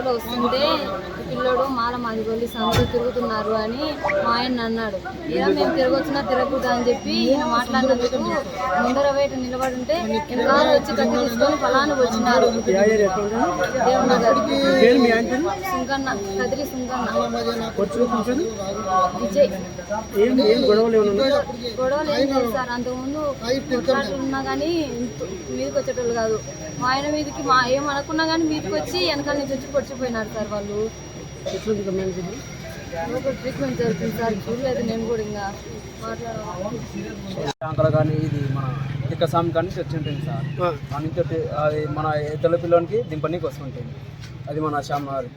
కూడా వస్తుంటే పిల్లడు మాల మాది గొల్లి అందరూ తిరుగుతున్నారు అని మా ఆయన అన్నాడు. ఇలా మేము తిరగొచ్చినా తిరగకూడదు అని చెప్పి ఈయన మాట్లాడినందుకు ముందర బయట నిలబడి ఉంటే ఇంకా వచ్చి కట్టి తీసుకొని ఫలాన్ని వచ్చినారు. దేవనగర్ సుంకన్న కదిరి సుంకన్న విజయ్. గొడవలు ఏం లేదు సార్, అంతకుముందు ఉన్నా కానీ మీదకి వచ్చేటోళ్ళు కాదు. మా ఆయన మీదకి ఏమనుకున్నా కానీ మీదకి వచ్చి వెనకాల నుంచి వచ్చి పొడిచిపోయినారు సార్ వాళ్ళు. ట్రీట్మెంట్ జరుగుతుంది సార్, చూడలేదు నేను కూడా ఇంకా మాట్లాడాలి. కానీ ఇది మన తిక్కస్వామి కానీ వచ్చి ఉంటుంది సార్. ఆ నుంచి అది మన ఇద్దరు పిల్లోనికి దింపనీకి వస్తుంటుంది. అది మన శ్యామవారి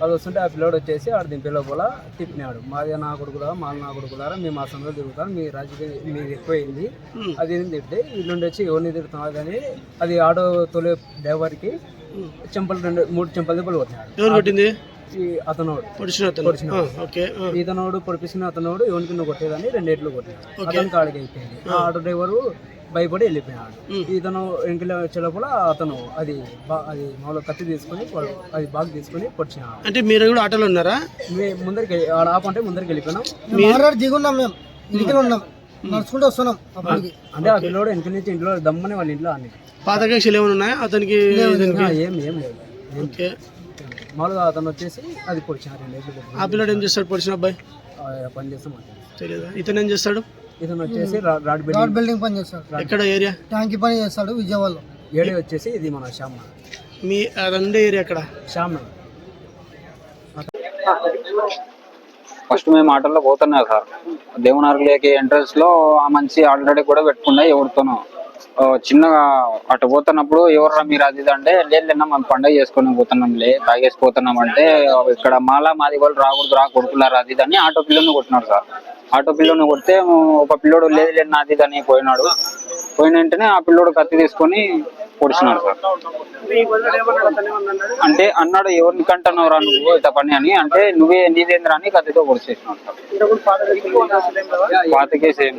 అది వస్తుంటే ఆ పిల్లోడు వచ్చేసి ఆడ దింపే లోపల తిప్పినాడు. మాది నా కొడుకులారా నా కొడుకులారా మేము మా సందులో తిరుగుతాం, మీ రాజకీయ మీది ఎక్కువైంది అది ఏం తిప్పితే వీళ్ళుండి వచ్చి ఎవరిని తిరుగుతున్నారు కానీ అది ఆటో తొలి డ్రైవర్కి చెంపలు 3 చెంపల దెబ్బలు కొట్టినాడు. అతనోడు ఇతనోడు పొడిపిస్తున్న అతనోడు ఎవరికి నువ్వు కొట్టేదని 2 ఏట్లు కొట్టాడు. అతను కాడికి అయిపోయింది. ఆ ఆటో డ్రైవరు భయపడి వెళ్ళిపోయినాడు. ఇతను వెంకల వచ్చే లోపల అతను అది మామూలు కత్తి తీసుకుని అది బాగా తీసుకుని పొడిచినాడు. అంటే మీరు కూడా ఆటోలో ఉన్నారా? ముందరికి ఆపంటే ముందరికి వెళ్ళిపోయినాం. నడుచుకుంటూ వస్తున్నాం. అంటే ఆ పిల్లోడు వెనక నుంచి ఇంట్లో దమ్మని వాళ్ళ ఇంట్లో అన్ని పాత కేసులు ఏమైనా ఉన్నాయా అతనికి? ఏం లేదు. మామూలుగా అతను వచ్చేసి అది పొడిచినారు. 2 ఏట్లు. ఆ పిల్లడు ఏం చేస్తాడు? పొడిచిన అబ్బాయి పని చేస్తాం తెలియదా? ఇతను ఏం చేస్తాడు? ఇతను వచ్చేసి రాడ్ బిల్డింగ్ పని చేస్తాడు. ఎక్కడ ఏరియా? ట్యాంకి పని చేస్తాడు విజయవాడలో. ఏడే వచ్చేసి ఇది మన శ్యామ. మీ రెండో ఏరియా ఎక్కడ? శ్యామ. ఫస్ట్ మేము ఆటోలో పోతున్నాం సార్. దేవనార్లేకి ఎంట్రన్స్ లో ఆ మంచి ఆల్రెడీ కూడా పెట్టుకున్నా ఎవరితోనో చిన్నగా అటు పోతున్నప్పుడు ఎవర్రా మీరు అది అంటే లేదన్నా మనం పండుగ చేసుకొని పోతున్నాంలే తాగేసిపోతున్నాం అంటే ఇక్కడ మాది వాళ్ళు రా కొడుకులారా అది అని ఆటో పిల్లని కొట్టినాడు సార్. ఆటో పిల్లని కొడితే ఒక పిల్లోడు లేదు నాది అని పోయిన వెంటనే ఆ పిల్లోడు కత్తి తీసుకొని పొడిచినాడు సార్. అంటే అన్నాడు ఎవరిని కంటున్నావు రా నువ్వు ఇంత పని అని అంటే నువ్వే నీదేంద్రా అని కత్తితో పొడిచేసినాడు సార్. పాత కేసు ఏం